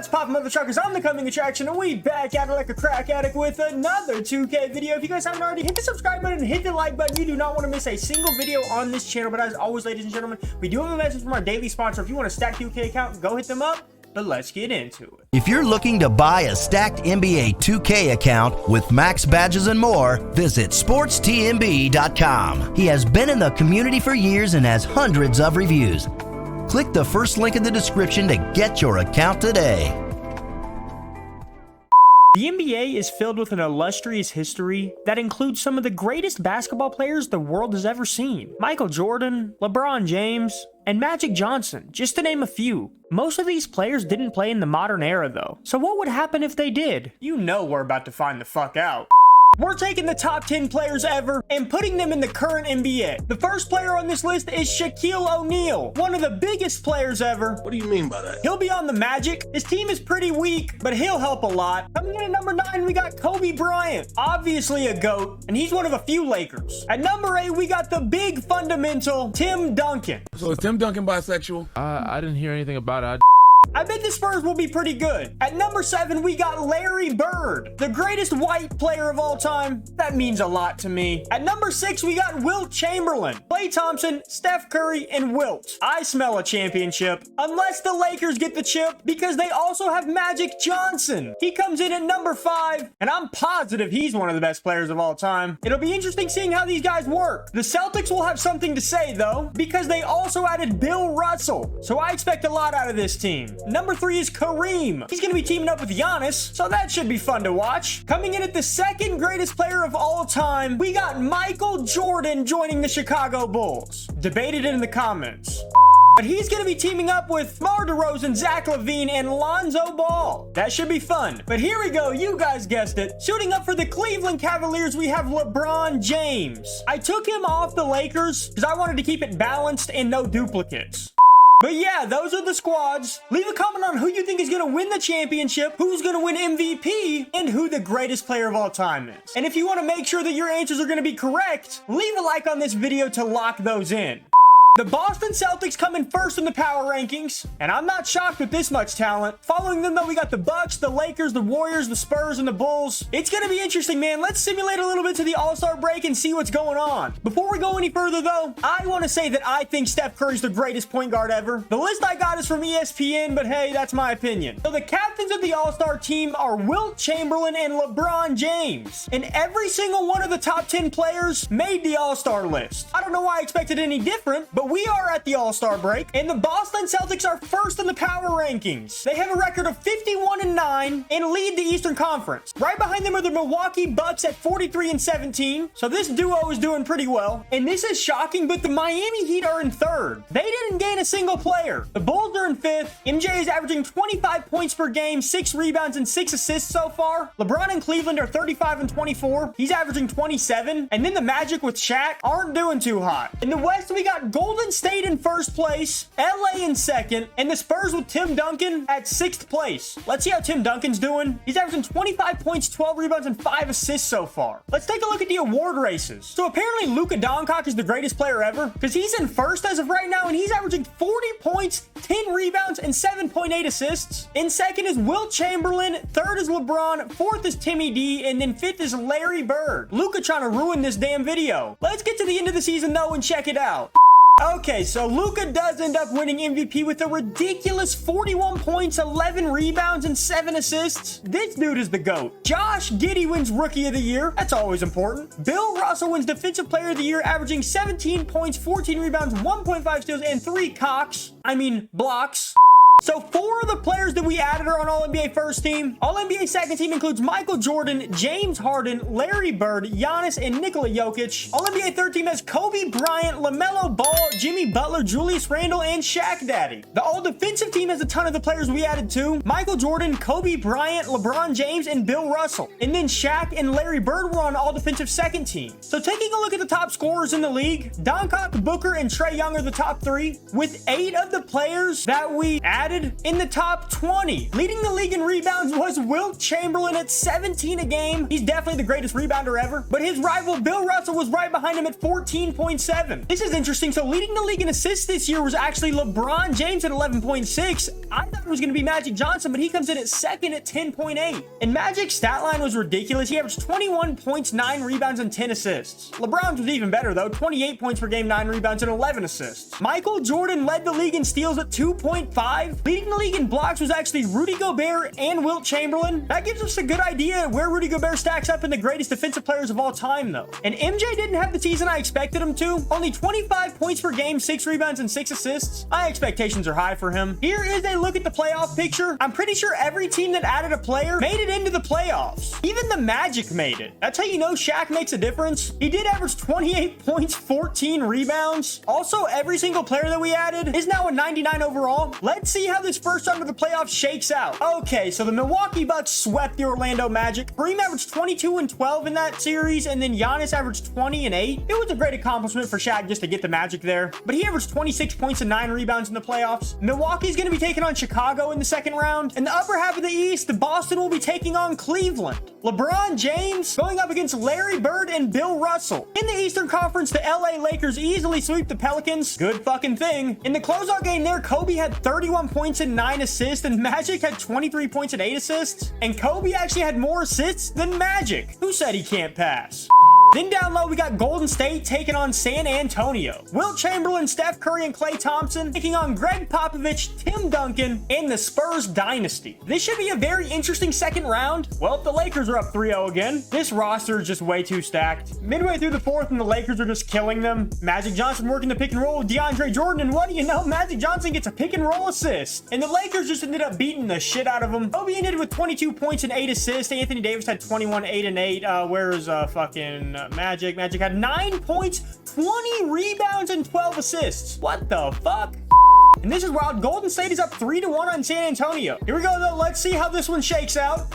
What's poppin', mother truckers? I'm the coming attraction, and we back at it like a crack addict with another 2K video. If you guys haven't already, hit the subscribe button and hit the like button. You do not want to miss a single video on this channel. But as always, ladies and gentlemen, we do have a message from our daily sponsor. If you want a stacked 2K account, go hit them up. But let's get into it. If you're looking to buy a stacked NBA 2K account with max badges and more, visit sportstmb.com. He has been in the community for years and has hundreds of reviews. Click the first link in the description to get your account today. The NBA is filled with an illustrious history that includes some of the greatest basketball players the world has ever seen. Michael Jordan, LeBron James, and Magic Johnson, just to name a few. Most of these players didn't play in the modern era though. So what would happen if they did? You know we're about to find the fuck out. We're taking the top 10 players ever and putting them in the current NBA. The first player on this list is Shaquille O'Neal, one of the biggest players ever. What do you mean by that? He'll be on the Magic. His team is pretty weak, but he'll help a lot. Coming in at number 9, we got Kobe Bryant, obviously a GOAT, and he's one of a few Lakers. At number 8, we got the big fundamental, Tim Duncan. So is Tim Duncan bisexual? I didn't hear anything about it. I bet the Spurs will be pretty good. At number 7, we got Larry Bird, the greatest white player of all time. That means a lot to me. At number 6, we got Wilt Chamberlain, Klay Thompson, Steph Curry, and Wilt. I smell a championship. Unless the Lakers get the chip, because they also have Magic Johnson. He comes in at number 5, and I'm positive he's one of the best players of all time. It'll be interesting seeing how these guys work. The Celtics will have something to say, though, because they also added Bill Russell. So I expect a lot out of this team. Number 3 is Kareem. He's going to be teaming up with Giannis, so that should be fun to watch. Coming in at the second greatest player of all time, we got Michael Jordan joining the Chicago Bulls. Debated it in the comments. But he's going to be teaming up with DeMar DeRozan, Zach LaVine, and Lonzo Ball. That should be fun. But here we go. You guys guessed it. Suiting up for the Cleveland Cavaliers, we have LeBron James. I took him off the Lakers because I wanted to keep it balanced and no duplicates. But yeah, those are the squads. Leave a comment on who you think is going to win the championship, who's going to win MVP, and who the greatest player of all time is. And if you want to make sure that your answers are going to be correct, leave a like on this video to lock those in. The Boston Celtics come in first in the power rankings, and I'm not shocked with this much talent. Following them, though, we got the Bucks, the Lakers, the Warriors, the Spurs, and the Bulls. It's going to be interesting, man. Let's simulate a little bit to the All-Star break and see what's going on. Before we go any further, though, I want to say that I think Steph Curry's the greatest point guard ever. The list I got is from ESPN, but hey, that's my opinion. So the captains of the All-Star team are Wilt Chamberlain and LeBron James, and every single one of the top 10 players made the All-Star list. I don't know why I expected any different, but we are at the All-Star break, and the Boston Celtics are first in the power rankings. They have a record of 51-9 and lead the Eastern Conference. Right behind them are the Milwaukee Bucks at 43-17. So this duo is doing pretty well. And this is shocking, but the Miami Heat are in third. They didn't gain a single player. The Bulls are in fifth. MJ is averaging 25 points per game, 6 rebounds, and 6 assists so far. LeBron and Cleveland are 35-24. He's averaging 27. And then the Magic with Shaq aren't doing too hot. In the West, we got Golden State in first place, LA in second, and the Spurs with Tim Duncan at 6th place. Let's see how Tim Duncan's doing. He's averaging 25 points, 12 rebounds, and 5 assists so far. Let's take a look at the award races. So apparently Luka Doncic is the greatest player ever because he's in first as of right now, and he's averaging 40 points, 10 rebounds, and 7.8 assists. In second is Wilt Chamberlain, third is LeBron, fourth is Timmy D, and then fifth is Larry Bird. Luka trying to ruin this damn video. Let's get to the end of the season though and check it out. Okay, so Luka does end up winning MVP with a ridiculous 41 points, 11 rebounds, and 7 assists. This dude is the GOAT. Josh Giddey wins Rookie of the Year. That's always important. Bill Russell wins Defensive Player of the Year, averaging 17 points, 14 rebounds, 1.5 steals, and 3 blocks. So 4 of the players that we added are on All-NBA first team. All-NBA second team includes Michael Jordan, James Harden, Larry Bird, Giannis, and Nikola Jokic. All-NBA third team has Kobe Bryant, LaMelo Ball, Jimmy Butler, Julius Randle, and Shaq Daddy. The all-defensive team has a ton of the players we added too. Michael Jordan, Kobe Bryant, LeBron James, and Bill Russell. And then Shaq and Larry Bird were on all-defensive second team. So taking a look at the top scorers in the league, Doncic, Booker, and Trae Young are the top 3, with 8 of the players that we added in the top 20. 20. Leading the league in rebounds was Wilt Chamberlain at 17 a game. He's definitely the greatest rebounder ever, but his rival Bill Russell was right behind him at 14.7. This is interesting. So leading the league in assists this year was actually LeBron James at 11.6. I thought it was going to be Magic Johnson, but he comes in at second at 10.8. And Magic's stat line was ridiculous. He averaged 21 points, 9 rebounds, and 10 assists. LeBron's was even better though, 28 points per game, 9 rebounds, and 11 assists. Michael Jordan led the league in steals at 2.5. Leading the league in blocks was actually Rudy Gobert and Wilt Chamberlain. That gives us a good idea where Rudy Gobert stacks up in the greatest defensive players of all time though. And MJ didn't have the season I expected him to. Only 25 points per game, 6 rebounds, and 6 assists. My expectations are high for him. Here is a look at the playoff picture. I'm pretty sure every team that added a player made it into the playoffs. Even the Magic made it. That's how you know Shaq makes a difference. He did average 28 points, 14 rebounds. Also, every single player that we added is now a 99 overall. Let's see how this first round of the playoffs shakes out. Okay, so the Milwaukee Bucks swept the Orlando Magic. Kareem averaged 22 and 12 in that series, and then Giannis averaged 20 and 8. It was a great accomplishment for Shaq just to get the Magic there, but he averaged 26 points and 9 rebounds in the playoffs. Milwaukee's going to be taking on Chicago in the second round. In the upper half of the East, Boston will be taking on Cleveland. LeBron James going up against Larry Bird and Bill Russell. In the Eastern Conference, the LA Lakers easily sweep the Pelicans. Good fucking thing. In the closeout game there, Kobe had 31 points and 9 assists, and Magic had 23 points and 8 assists. And Kobe actually had more assists than Magic. Who said he can't pass? Then down low, we got Golden State taking on San Antonio. Wilt Chamberlain, Steph Curry, and Klay Thompson taking on Greg Popovich, Tim Duncan, and the Spurs dynasty. This should be a very interesting second round. Well, the Lakers are up 3-0 again. This roster is just way too stacked. Midway through the fourth, and the Lakers are just killing them. Magic Johnson working the pick and roll with DeAndre Jordan, and what do you know? Magic Johnson gets a pick and roll assist. And the Lakers just ended up beating the shit out of them. Kobe ended with 22 points and 8 assists. Anthony Davis had 21, 8, and 8. Where's fucking Magic? Magic had 9 points, 20 rebounds, and 12 assists. What the fuck? And this is wild. Golden State is up 3-1 on San Antonio. Here we go, though. Let's see how this one shakes out.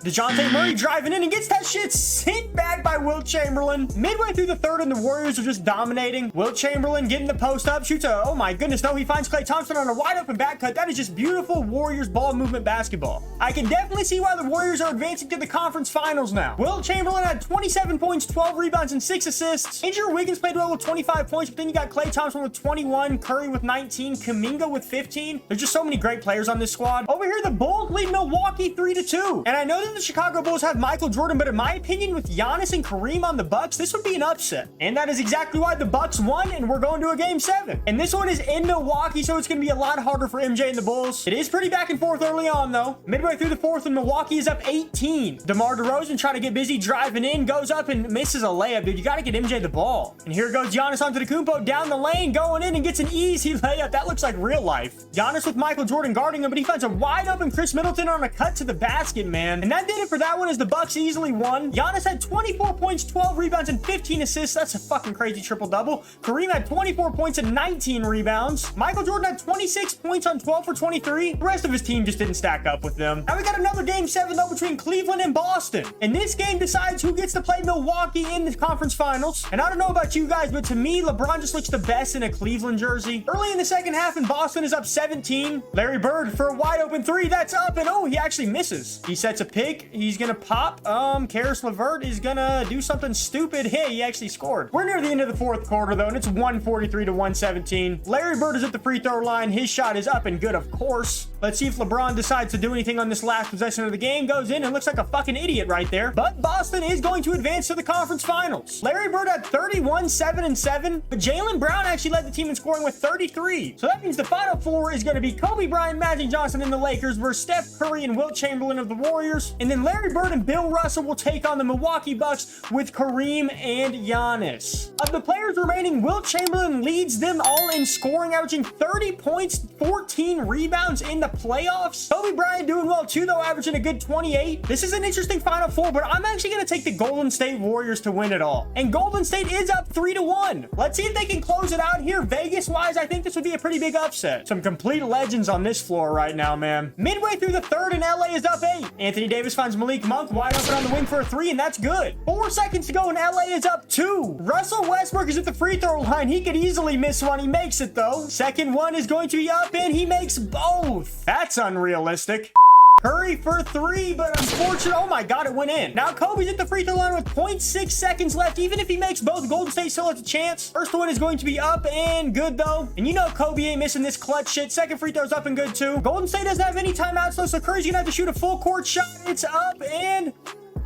DeJounte Murray driving in and gets that shit sent back by Wilt Chamberlain. Midway through the third, and the Warriors are just dominating. Wilt Chamberlain getting the post up, shoots a, oh my goodness, no, he finds Klay Thompson on a wide open back cut. That is just beautiful Warriors ball movement basketball. I can definitely see why the Warriors are advancing to the conference finals now. Wilt Chamberlain had 27 points, 12 rebounds, and 6 assists. Andrew Wiggins played well with 25 points, but then you got Klay Thompson with 21, Curry with 19, Kuminga with 15. There's just so many great players on this squad. Over here, the Bulls lead Milwaukee 3-2. And I know that the Chicago Bulls have Michael Jordan, but in my opinion, with Giannis and Kareem on the Bucks, this would be an upset. And that is exactly why the Bucks won, and we're going to a game 7. And this one is in Milwaukee, so it's going to be a lot harder for MJ and the Bulls. It is pretty back and forth early on, though. Midway through the fourth, and Milwaukee is up 18. DeMar DeRozan trying to get busy, driving in, goes up and misses a layup. Dude, you got to get MJ the ball. And here goes Giannis Antetokounmpo down the lane, going in and gets an easy layup. That looks like real life. Giannis with Michael Jordan guarding him, but he finds a wide open Chris Middleton on a cut to the basket, man. And that did it for that one, as the Bucks easily won. Giannis had 24 points, 12 rebounds, and 15 assists. That's a fucking crazy triple-double. Kareem had 24 points and 19 rebounds. Michael Jordan had 26 points on 12 for 23. The rest of his team just didn't stack up with them. Now we got another game 7, though, between Cleveland and Boston. And this game decides who gets to play Milwaukee in the conference finals. And I don't know about you guys, but to me, LeBron just looks the best in a Cleveland jersey. Early in the second half, and Boston is up 17. Larry Bird for a wide open 3. That's up, and oh, he actually misses. He sets a pick. He's gonna pop. Caris LeVert is gonna do something stupid. Hey, he actually scored. We're near the end of the fourth quarter, though, and it's 143-117. Larry Bird is at the free throw line. His shot is up and good, of course. Let's see if LeBron decides to do anything on this last possession of the game. Goes in and looks like a fucking idiot right there. But Boston is going to advance to the conference finals. Larry Bird had 31, 7, and 7, but Jaylen Brown actually led the team in scoring with 33. So that means the final four is going to be Kobe Bryant, Magic Johnson, and the Lakers versus Steph Curry and Wilt Chamberlain of the Warriors. And then Larry Bird and Bill Russell will take on the Milwaukee Bucks with Kareem and Giannis. Of the players remaining, Wilt Chamberlain leads them all in scoring, averaging 30 points, 14 rebounds in the playoffs. Kobe Bryant doing well too, though, averaging a good 28. This is an interesting final four, but I'm actually going to take the Golden State Warriors to win it all. And Golden State is up 3-1. Let's see if they can close it out here. Vegas-wise, I think this would be a pretty big upset. Some complete legends on this floor right now, man. Midway through the third, and LA is up 8. Anthony Davis finds Malik Monk wide open on the wing for a 3, and that's good. 4 seconds to go, and LA is up 2. Russell Westbrook is at the free throw line. He could easily miss one. He makes it, though. Second one is going to be up, and he makes both. That's unrealistic. Curry for 3, but unfortunate. Oh my God, it went in. Now Kobe's at the free throw line with 0.6 seconds left. Even if he makes both, Golden State still has a chance. First one is going to be up and good though. And you know Kobe ain't missing this clutch shit. Second free throw's up and good too. Golden State doesn't have any timeouts though, so Curry's gonna have to shoot a full court shot. It's up and...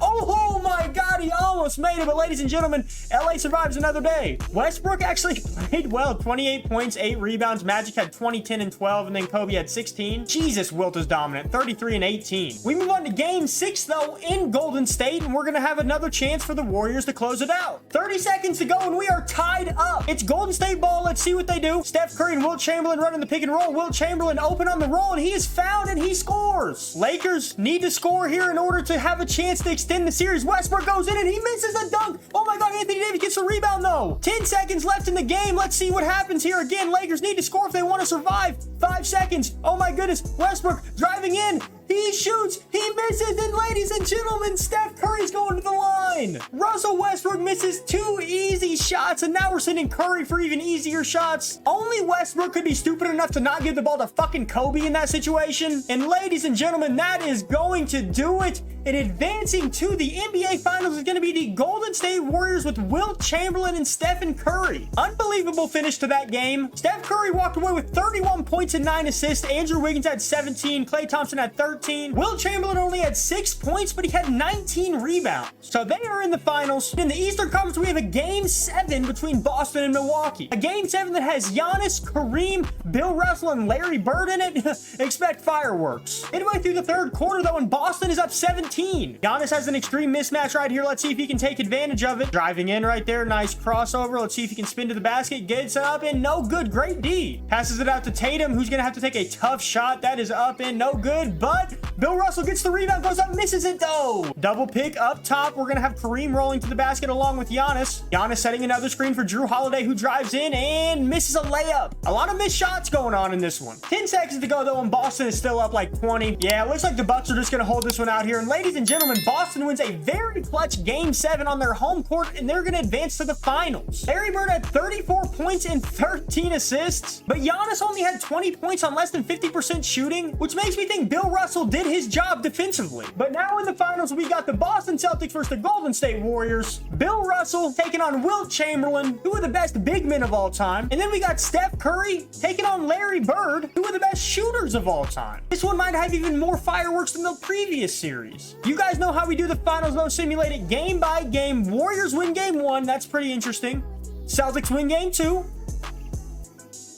oh my God, he almost made it. But ladies and gentlemen, LA survives another day. Westbrook actually played well. 28 points, 8 rebounds. Magic had 20, 10, and 12. And then Kobe had 16. Jesus, Wilt is dominant. 33 and 18. We move on to game 6, though, in Golden State. And we're going to have another chance for the Warriors to close it out. 30 seconds to go, and we are tied up. It's Golden State ball. Let's see what they do. Steph Curry and Wilt Chamberlain running the pick and roll. Wilt Chamberlain open on the roll, and he is fouled, and he scores. Lakers need to score here in order to have a chance to extend the series. Westbrook goes in and he misses a dunk. Oh my God, Anthony Davis gets the rebound though. 10 seconds left in the game. Let's see what happens here. Again, Lakers need to score if they want to survive. 5 seconds. Oh my goodness. Westbrook driving in. He shoots. He misses. And ladies and gentlemen, Steph Curry's going to the line. Russell Westbrook misses 2 easy shots. And now we're sending Curry for even easier shots. Only Westbrook could be stupid enough to not give the ball to fucking Kobe in that situation. And ladies and gentlemen, that is going to do it. And advancing to the NBA Finals is going to be the Golden State Warriors with Wilt Chamberlain and Stephen Curry. Unbelievable finish to that game. Steph Curry walked away with 31 points and 9 assists. Andrew Wiggins had 17. Klay Thompson had 13. Wilt Chamberlain only had 6 points, but he had 19 rebounds. So they are in the finals. In the Eastern Conference, we have a Game 7 between Boston and Milwaukee. A Game 7 that has Giannis, Kareem, Bill Russell, and Larry Bird in it. Expect fireworks. Midway through the third quarter, though, and Boston is up 17. Giannis has an extreme mismatch right here. Let's see if he can take advantage of it. Driving in right there. Nice crossover. Let's see if he can spin to the basket. Gets up and no good. Great D. Passes it out to Tatum, who's going to have to take a tough shot. That is up and no good, but Bill Russell gets the rebound, goes up, misses it though. Double pick up top. We're going to have Kareem rolling to the basket along with Giannis. Giannis setting another screen for Drew Holiday, who drives in and misses a layup. A lot of missed shots going on in this one. 10 seconds to go though, and Boston is still up like 20. Yeah, it looks like the Bucks are just going to hold this one out here. And ladies and gentlemen, Boston wins a very clutch Game 7 on their home court, and they're going to advance to the finals. Larry Bird had 34 points and 13 assists, but Giannis only had 20 points on less than 50% shooting, which makes me think Bill Russell did his job defensively. But now in the finals, we got the Boston Celtics versus the Golden State Warriors. Bill Russell taking on Wilt Chamberlain, who are the best big men of all time. And then we got Steph Curry taking on Larry Bird, who are the best shooters of all time. This one might have even more fireworks than the previous series. You guys know how we do the finals, though. Simulate it game by game. Warriors win game 1. That's pretty interesting. Celtics win game 2.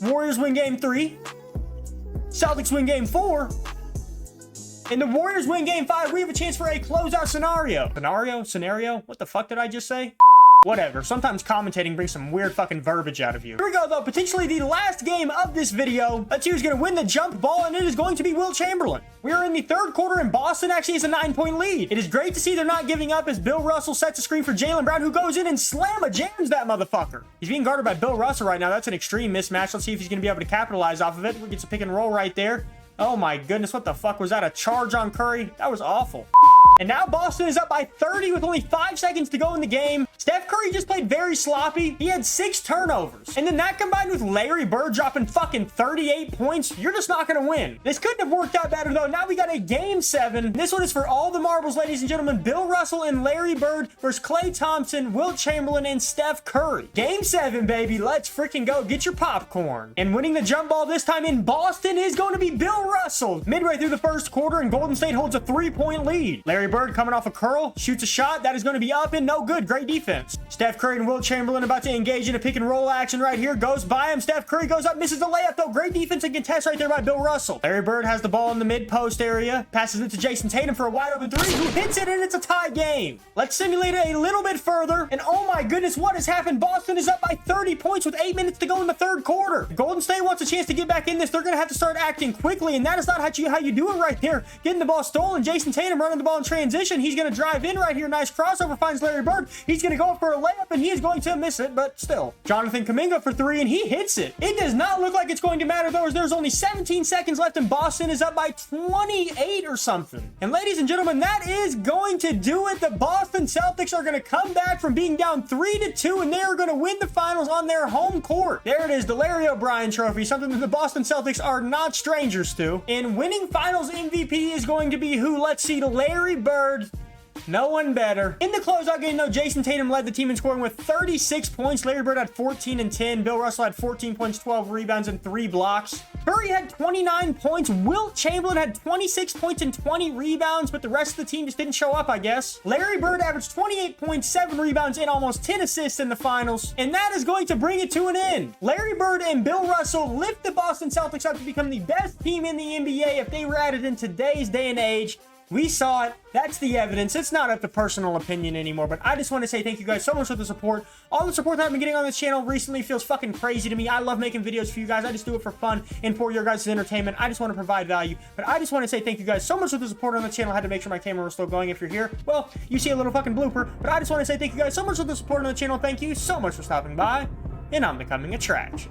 Warriors win game 3. Celtics win game 4. And the Warriors win game 5. We have a chance for a closeout scenario. Scenario? What the fuck did I just say? Whatever. Sometimes commentating brings some weird fucking verbiage out of you. Here we go, though. Potentially the last game of this video. Let's see who's going to win the jump ball, and it is going to be Wilt Chamberlain. We are in the third quarter, and Boston actually has a 9-point lead. It is great to see they're not giving up as Bill Russell sets a screen for Jaylen Brown, who goes in and jams that motherfucker. He's being guarded by Bill Russell right now. That's an extreme mismatch. Let's see if he's going to be able to capitalize off of it. We get a pick and roll right there. Oh my goodness, what the fuck was that? A charge on Curry? That was awful. And now Boston is up by 30 with only 5 seconds to go in the game. Steph Curry just played very sloppy. He had 6 turnovers. And then that combined with Larry Bird dropping fucking 38 points, you're just not going to win. This couldn't have worked out better, though. Now we got a Game 7. This one is for all the marbles, ladies and gentlemen. Bill Russell and Larry Bird versus Klay Thompson, Wilt Chamberlain, and Steph Curry. Game 7, baby. Let's freaking go. Get your popcorn. And winning the jump ball this time in Boston is going to be Bill Russell. Midway through the first quarter, and Golden State holds a 3-point lead. Larry Bird coming off a curl, shoots a shot that is going to be up and no good. Great defense. Steph Curry and Wilt Chamberlain about to engage in a pick and roll action right here. Goes by him. Steph Curry goes up, misses the layup though. Great defense and contest right there by Bill Russell. Larry Bird has the ball in the mid post area, passes it to Jason Tatum for a wide open 3, who hits it, and it's a tie game. Let's simulate it a little bit further, and oh my goodness, what has happened? Boston is up by 30 points with 8 minutes to go in the third quarter. Golden State wants a chance to get back in this. They're going to have to start acting quickly, and that is not how you do it right there. Getting the ball stolen. Jason Tatum running the ball ball in transition. He's going to drive in right here. Nice crossover, finds Larry Bird. He's going to go for a layup, and he is going to miss it, but still. Jonathan Kuminga for three, and he hits it. It does not look like it's going to matter, though, as there's only 17 seconds left, and Boston is up by 28 or something. And ladies and gentlemen, that is going to do it. The Boston Celtics are going to come back from being down 3-2, and they are going to win the finals on their home court. There it is, the Larry O'Brien Trophy, something that the Boston Celtics are not strangers to. And winning finals MVP is going to be who? Let's see, Larry Bird. No one better. In the closeout game, though, Jason Tatum led the team in scoring with 36 points. Larry Bird had 14 and 10. Bill Russell had 14 points, 12 rebounds, and 3 blocks. Curry had 29 points. Wilt Chamberlain had 26 points and 20 rebounds, but the rest of the team just didn't show up, I guess. Larry Bird averaged 28 points, 7 rebounds, and almost 10 assists in the finals, and that is going to bring it to an end. Larry Bird and Bill Russell lift the Boston Celtics up to become the best team in the NBA if they were added in today's day and age. We saw it. That's the evidence. It's not up to personal opinion anymore, but I just want to say thank you guys so much for the support. All the support that I've been getting on this channel recently feels fucking crazy to me. I love making videos for you guys. I just do it for fun and for your guys' entertainment. I just want to provide value, but I just want to say thank you guys so much for the support on the channel. I had to make sure my camera was still going. If you're here, well, you see a little fucking blooper, but I just want to say thank you guys so much for the support on the channel. Thank you so much for stopping by, and I'm becoming a trash.